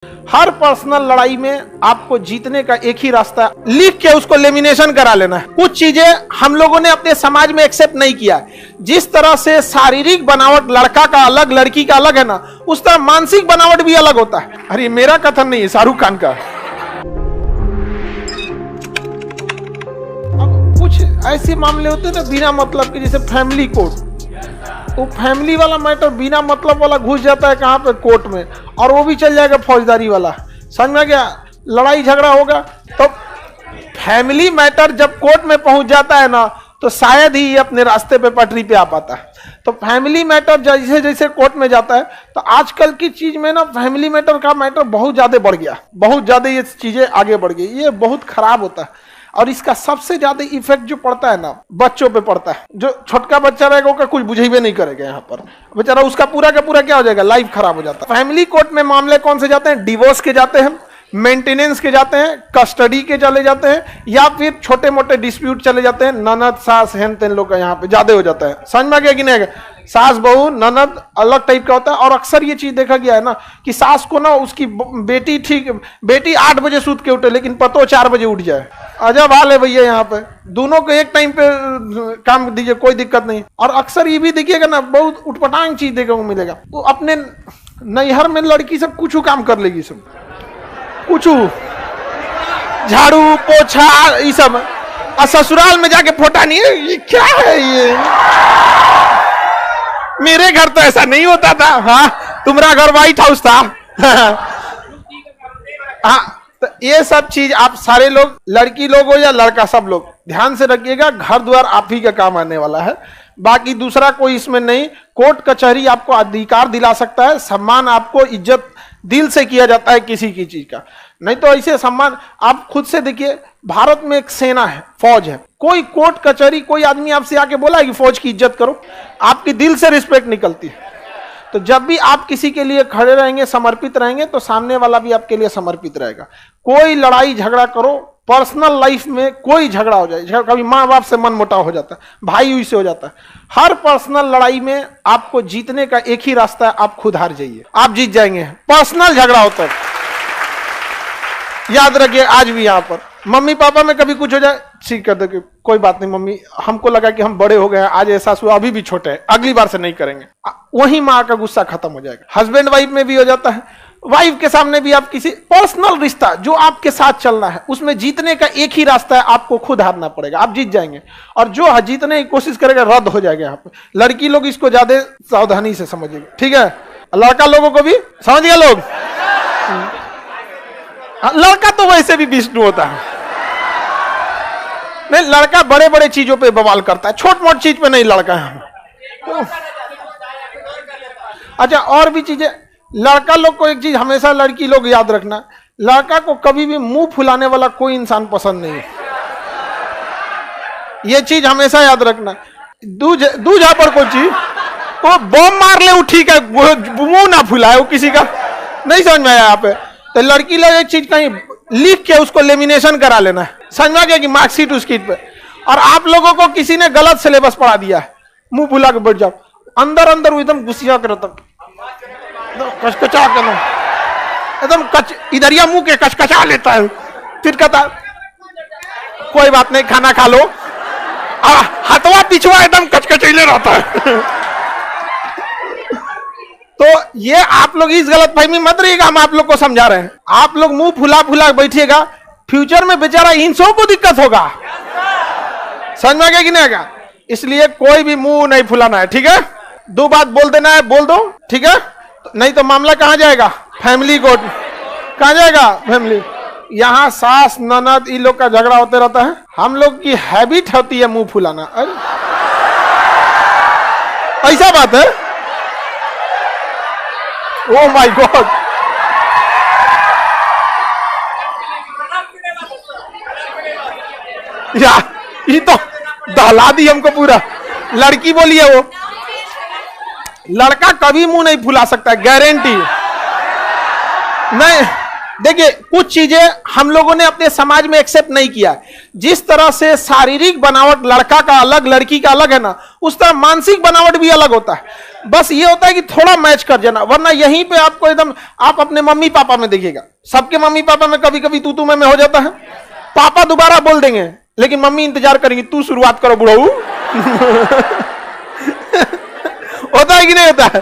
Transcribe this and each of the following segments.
हर personal लड़ाई में आपको जीतने का एक ही रास्ता है, लिख के उसको लेमिनेशन करा लेना है। कुछ चीजें हम लोगों ने अपने समाज में एक्सेप्ट नहीं किया। जिस तरह से शारीरिक बनावट लड़का का अलग लड़की का अलग है ना, उस तरह मानसिक बनावट भी अलग होता है। अरे मेरा कथन नहीं है, शाहरुख खान का। अब कुछ ऐसे मामले होते हैं ना बिना मतलब के, जैसे फैमिली कोर्ट। वो फैमिली वाला मैटर बिना मतलब वाला घुस जाता है कहाँ पे, कोर्ट में, और वो भी चल जाएगा फौजदारी वाला। समझ में गया? लड़ाई झगड़ा होगा तो फैमिली मैटर जब कोर्ट में पहुंच जाता है ना, तो शायद ही अपने रास्ते पे पटरी पे आ पाता है। तो फैमिली मैटर जैसे जैसे कोर्ट में जाता है, तो आजकल की चीज में ना फैमिली मैटर का मैटर बहुत ज्यादा बढ़ गया, बहुत ज्यादा ये चीजें आगे बढ़ गई। ये बहुत खराब होता है, और इसका सबसे ज्यादा इफेक्ट जो पड़ता है ना, बच्चों पे पड़ता है। जो छोटका बच्चा रहेगा उसका कुछ बुझेबे नहीं करेगा यहाँ पर, बेचारा उसका पूरा का पूरा क्या हो जाएगा, लाइफ खराब हो जाता है। फैमिली कोर्ट में मामले कौन से जाते हैं? डिवोर्स के जाते हैं, मेंटेनेंस के जाते हैं, कस्टडी के चले जाते हैं, या फिर छोटे मोटे डिस्प्यूट चले जाते हैं। ननद सास हेन तेन लोग का यहाँ पे ज्यादा हो जाता है। समझ में गया कि नहीं? सास बहू ननद अलग टाइप का होता है। और अक्सर ये चीज देखा गया है ना कि सास को ना उसकी बेटी 8 बजे सूत के उठे, लेकिन पतो 4 बजे उठ जाए। अजब हाल है भैया यहाँ पे। दोनों को एक टाइम पे काम दीजिए, कोई दिक्कत नहीं। और अक्सर ये भी देखिएगा ना, बहुत उठपटांग चीज देखने को मिलेगा। तो अपने नैहर में लड़की सब कुछ काम कर लेगी, सब कुछ झाड़ू पोछा ये सब, और ससुराल में जाके फोटा नहीं है। ये क्या है ये? मेरे घर तो ऐसा नहीं होता था। हाँ, तुम्हारा घर व्हाइट हाउस था। हाँ, तो ये सब चीज आप सारे लोग, लड़की लोग हो या लड़का, सब लोग ध्यान से रखिएगा। घर द्वार आप ही का काम आने वाला है, बाकी दूसरा कोई इसमें नहीं। कोर्ट कचहरी आपको अधिकार दिला सकता है, सम्मान आपको इज्जत दिल से किया जाता है किसी की चीज का, नहीं तो ऐसे सम्मान आप खुद से देखिए। भारत में एक सेना है, फौज है। कोई कोर्ट कचहरी कोई आदमी आपसे आके बोला है कि फौज की इज्जत करो? आपकी दिल से रिस्पेक्ट निकलती है। तो जब भी आप किसी के लिए खड़े रहेंगे, समर्पित रहेंगे, तो सामने वाला भी आपके लिए समर्पित रहेगा। कोई लड़ाई झगड़ा करो, पर्सनल लाइफ में कोई झगड़ा हो जाए, कभी माँ बाप से मन मुटाव हो जाता है, भाई हुई से हो जाता है, हर पर्सनल लड़ाई में आपको जीतने का एक ही रास्ता है, आप खुद हार जाइए, आप जीत जाएंगे। पर्सनल झगड़ा होता है, याद रखिए। आज भी यहाँ पर मम्मी पापा में कभी कुछ हो जाए, ठीक कर दो कि कोई बात नहीं मम्मी, हमको लगा कि हम बड़े हो गए हैं, आज एहसास हुआ अभी भी छोटे हैं, अगली बार से नहीं करेंगे। वही माँ का गुस्सा खत्म हो जाएगा। हस्बैंड वाइफ में भी हो जाता है, वाइफ के सामने भी। आप किसी पर्सनल रिश्ता जो आपके साथ चलना है, उसमें जीतने का एक ही रास्ता है, आपको खुद हारना पड़ेगा, आप जीत जाएंगे। और जो जीतने की कोशिश करेगा रद्द हो जाएगा। यहाँ पे लड़की लोग इसको ज्यादा सावधानी से समझिएगा, ठीक है? लड़का लोगों को भी समझ गया लोग। लड़का तो वैसे भी विष्णु होता है, नहीं लड़का बड़े बड़े चीजों पे बवाल करता है, छोट मोट चीज पे नहीं लड़का है। तो अच्छा, और भी चीजें लड़का लोग को एक चीज हमेशा लड़की लोग याद रखना, लड़का को कभी भी मुंह फुलाने वाला कोई इंसान पसंद नहीं है। ये चीज हमेशा याद रखना। दूजा पर कोई चीज तो बम मार ले, वो ठीक है, मुंह ना फुलाए, वो किसी का नहीं समझ में आया यहाँ पे। तो लड़की लोग एक चीज कहीं लिख के उसको लेमिनेशन करा लेना है, समझ में गया कि मार्कशीट उसकी पे। और आप लोगों को किसी ने गलत सिलेबस पढ़ा दिया है, मुंह फुला के बैठ जाओ, अंदर अंदर वो एकदम गुस्सा करता, कचकचा कर एकदम इधरिया मुंह के कचकचा लेता है, फिर कहता कोई बात नहीं खाना खा लो, हाथवा पिछवा एकदम कचकचैले रहता है। तो ये आप लोग इस गलतफहमी मत रहिएगा, हम आप लोग को समझा रहे हैं। आप लोग मुंह फुला फुला बैठिएगा, फ्यूचर में बेचारा इंसानों को दिक्कत होगा। समझ में गया कि नहीं आएगा? इसलिए कोई भी मुंह नहीं फुलाना है, ठीक है? 2 बात बोल देना है, बोल दो, ठीक है? नहीं तो मामला कहां जाएगा? Family court. कहां जाएगा? फैमिली। यहाँ सास ननद इन लोग का झगड़ा होते रहता है। हम लोग की हैबिट होती है मुंह फुलाना। अरे ऐसा बात है? ओ माय गॉड, ये तो दहला दी हमको पूरा। लड़की बोली है वो, लड़का कभी मुंह नहीं फुला सकता, गारंटी नहीं। देखिए कुछ चीजें हम लोगों ने अपने समाज में एक्सेप्ट नहीं किया। जिस तरह से शारीरिक बनावट लड़का का अलग लड़की का अलग है ना, उस तरह मानसिक बनावट भी अलग होता है। बस ये होता है कि थोड़ा मैच कर जाना, वरना यहीं पे आपको एकदम, आप अपने मम्मी पापा में देखिएगा, सबके मम्मी पापा में कभी कभी तू में हो जाता है। पापा दोबारा बोल देंगे लेकिन मम्मी इंतजार करेंगी, तू शुरुआत करो बुढ़ऊ। होता है कि नहीं होता है?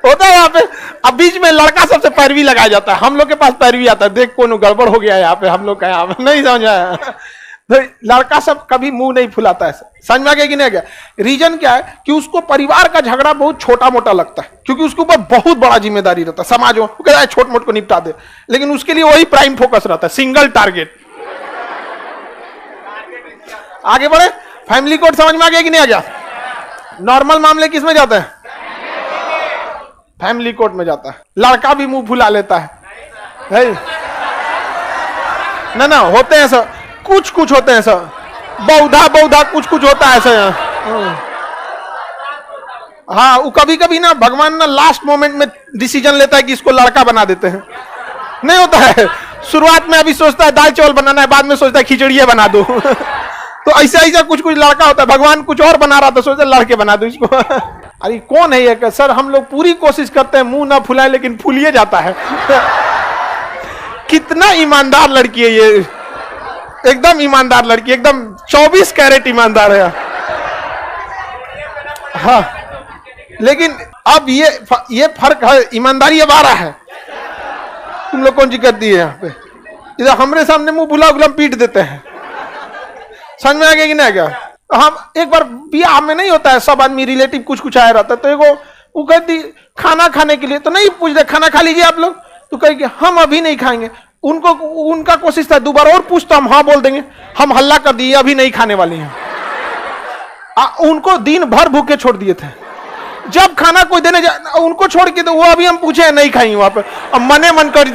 होता है यहाँ पे। अब बीच में लड़का सबसे पैरवी लगाया जाता है, हम लोग के पास पैरवी आता है, देख कौन गड़बड़ हो गया यहाँ पे, हम लोग का यहाँ पे नहीं समझ आया। तो लड़का सब कभी मुंह नहीं फुलाता है, समझ में आ गया कि नहीं आ गया? रीजन क्या है कि उसको परिवार का झगड़ा बहुत छोटा मोटा लगता है, क्योंकि उसके ऊपर बहुत बड़ा जिम्मेदारी रहता है समाज में, वो कहता है छोट मोट को निपटा दे, लेकिन उसके लिए वही प्राइम फोकस रहता है, सिंगल टारगेट। आगे बढ़े, फैमिली कोड समझ में आ गया कि नहीं आ गया? नॉर्मल मामले किस में जाते हैं? फैमिली कोर्ट में जाता है। लड़का भी मुंह फुला लेता है ना, होते हैं सर, कुछ कुछ होते हैं सर, बहुधा कुछ कुछ होता है सर। हाँ, वो कभी कभी ना भगवान ना लास्ट मोमेंट में डिसीजन लेता है कि इसको लड़का बना देते हैं। नहीं होता है, शुरुआत में अभी सोचता है दाल चावल बनाना है, बाद में सोचता है खिचड़िया बना दो। तो ऐसा ऐसा कुछ कुछ लड़का होता है, भगवान कुछ और बना रहा था, सोचता लड़के बना दो इसको। अरे कौन है ये? सर हम लोग पूरी कोशिश करते हैं मुंह ना फुलाए, लेकिन फुलिए जाता है। कितना ईमानदार लड़की है ये, एकदम ईमानदार लड़की, एकदम 24 कैरेट ईमानदार है। हाँ, लेकिन अब ये फर्क है, ईमानदारी अब आ रहा है। तुम लोग कौन सी करती है यहाँ पे? इधर हमारे सामने मुंह फुला गुलाम पीट देते हैं, समझ में आ गया कि नहीं आ गया? हम एक बार बियाह में नहीं होता है, सब आदमी रिलेटिव कुछ कुछ आया रहता है, तो एगो वो कहती खाना खाने के लिए, तो नहीं पूछ रहे खाना खा लीजिए आप लोग, तो कहेगी हम अभी नहीं खाएंगे। उनका कोशिश था दो बार और पूछ तो हम हाँ बोल देंगे, हम हल्ला कर दिए अभी नहीं खाने वाले हैं। उनको दिन भर भूखे छोड़ दिए थे, जब खाना कोई देने उनको छोड़ के, तो वो अभी हम पूछे नहीं खाएंगे वहां पे, अब मने मन कर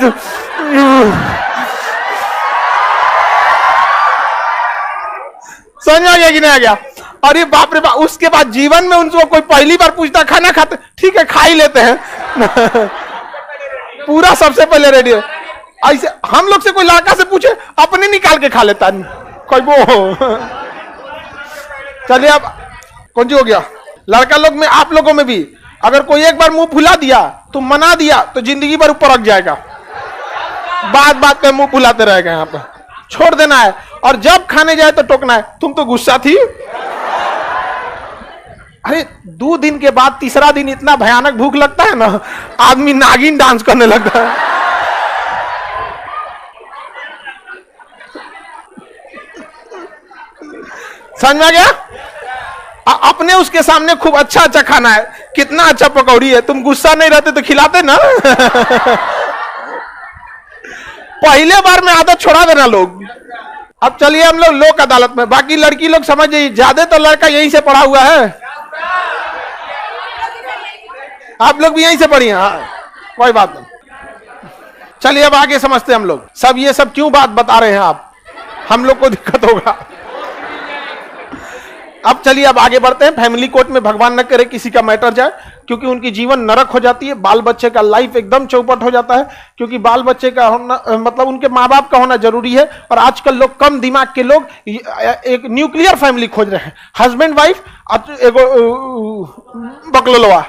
समझ में आ गया कि नहीं आ गया? और ये बाप रे बाप, उसके बाद जीवन में उनको कोई पहली बार पूछता खाना खाते, ठीक है खा ही लेते हैं। पूरा सबसे पहले रेडी है। ऐसे हम लोग से कोई लड़का से पूछे अपने निकाल के खा लेता कोई वो। चलिए अब कौन सी हो गया? लड़का लोग में, आप लोगों में भी अगर कोई एक बार मुंह फुला दिया तो मना दिया तो जिंदगी भर ऊपर रख जाएगा, बात बात पे मुंह फुलाते रहेगा, यहाँ पे छोड़ देना है। और जब खाने जाए तो टोकना है, तुम तो गुस्सा थी। अरे 2 दिन के बाद तीसरा दिन इतना भयानक भूख लगता है ना, आदमी नागिन डांस करने लगता है। समझ में आ गया? अपने उसके सामने खूब अच्छा अच्छा खाना है, कितना अच्छा पकौड़ी है, तुम गुस्सा नहीं रहते तो खिलाते ना। पहले बार में आदत छोड़ा देना लोग। अब चलिए हम लोग लोक अदालत में, बाकी लड़की लोग समझ जाइए, ज्यादा तो लड़का यहीं से पढ़ा हुआ है, आप लोग भी यहीं से पढ़िए। हाँ कोई बात नहीं, चलिए अब आगे समझते हैं हम लोग। सब ये सब क्यों बात बता रहे हैं आप, हम लोग को दिक्कत होगा। अब चलिए अब आगे बढ़ते हैं। फैमिली कोर्ट में भगवान न करे किसी का मैटर जाए, क्योंकि उनकी जीवन नरक हो जाती है, बाल बच्चे का लाइफ एकदम चौपट हो जाता है, क्योंकि बाल बच्चे का होना मतलब उनके माँ बाप का होना जरूरी है। और आजकल लोग, कम दिमाग के लोग एक न्यूक्लियर फैमिली खोज रहे हैं, हस्बैंड वाइफ बकलोलवा।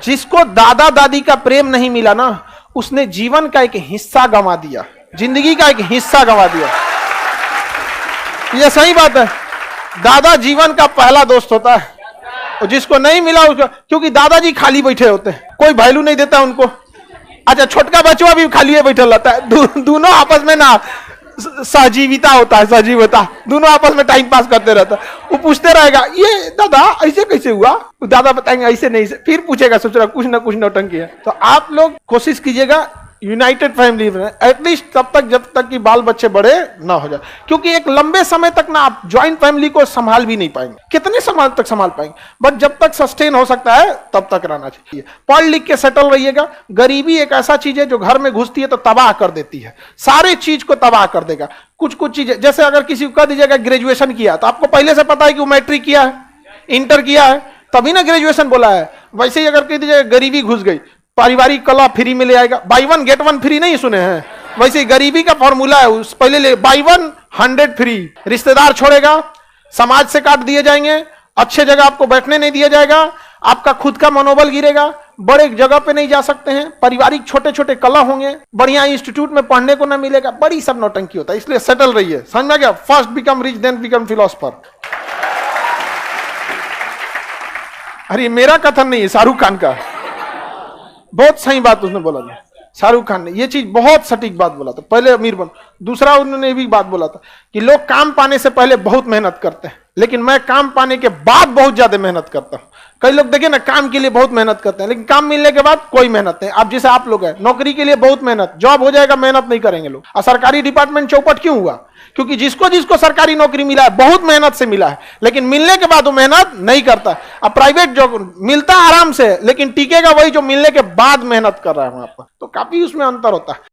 जिसको दादा दादी का प्रेम नहीं मिला ना, उसने जीवन का एक हिस्सा गंवा दिया, जिंदगी का एक हिस्सा गंवा दिया। ये सही बात है। दादा जीवन का पहला दोस्त होता है, और जिसको नहीं मिला उसको, क्योंकि दादाजी खाली बैठे होते हैं, कोई वैल्यू नहीं देता उनको। अच्छा, छोटका बच्चा भी खाली बैठा रहता है, दोनों आपस में ना सहजीविता होता है, सहजीवता, दोनों आपस में टाइम पास करते रहता है। वो पूछते रहेगा ये दादा ऐसे कैसे हुआ, दादा बताएंगे ऐसे नहीं से, फिर पूछेगा, सोच रहा कुछ ना कुछ नौटंकी है। तो आप लोग कोशिश कीजिएगा यूनाइटेड फैमिली में, एटलीस्ट तब तक जब तक कि बाल बच्चे बड़े ना हो जाए, क्योंकि एक लंबे समय तक ना आप ज्वाइंट फैमिली को संभाल भी नहीं पाएंगे। कितने समय तक संभाल पाएंगे? बट जब तक सस्टेन हो सकता है तब तक रहना चाहिए। पढ़ लिख के सेटल रहिएगा। गरीबी एक ऐसा चीज है जो घर में घुसती है तो तबाह कर देती है, सारे चीज को तबाह कर देगा। कुछ कुछ चीजें, जैसे अगर किसी को कह दीजिएगा ग्रेजुएशन किया, तो आपको पहले से पता है कि वो मैट्रिक किया है, इंटर किया है, तभी ना ग्रेजुएशन बोला है। वैसे ही अगर कह दीजिएगा गरीबी घुस गई, पारिवारिक कला फ्री में ले आएगा। बाई 1 गेट 1 फ्री नहीं सुने हैं? वैसे गरीबी का फॉर्मूला है, उस पहले ले बाई 1 100 फ्री। रिश्तेदार छोड़ेगा, समाज से काट दिए जाएंगे, अच्छे जगह आपको बैठने नहीं दिया जाएगा, आपका खुद का मनोबल गिरेगा, बड़े जगह पे नहीं जा सकते हैं, पारिवारिक छोटे छोटे कला होंगे, बढ़िया इंस्टीट्यूट में पढ़ने को ना मिलेगा, बड़ी सब नौटंकी होता है। इसलिए सेटल रहिए, समझ में गया? First become rich then become philosopher. अरे मेरा कथन नहीं है, शाहरुख खान का। बहुत सही बात उसने बोला था, शाहरुख खान ने ये चीज बहुत सटीक बात बोला था। पहले अमीर बन, दूसरा उन्होंने भी बात बोला था कि लोग काम पाने से पहले बहुत मेहनत करते हैं, लेकिन मैं काम पाने के बाद बहुत ज्यादा मेहनत करता हूं। कई लोग देखे ना, काम के लिए बहुत मेहनत करते हैं, लेकिन काम मिलने के बाद कोई मेहनत नहीं। अब जैसे आप लोग हैं, नौकरी के लिए बहुत मेहनत, जॉब हो जाएगा, मेहनत नहीं करेंगे लोग। और सरकारी डिपार्टमेंट चौपट क्यों हुआ? क्योंकि जिसको जिसको सरकारी नौकरी मिला है बहुत मेहनत से मिला है, लेकिन मिलने के बाद वो मेहनत नहीं करता। अब प्राइवेट जॉब मिलता आराम से, लेकिन टिकेगा वही जो मिलने के बाद मेहनत कर रहा है वहां पर। तो काफी उसमें अंतर होता है।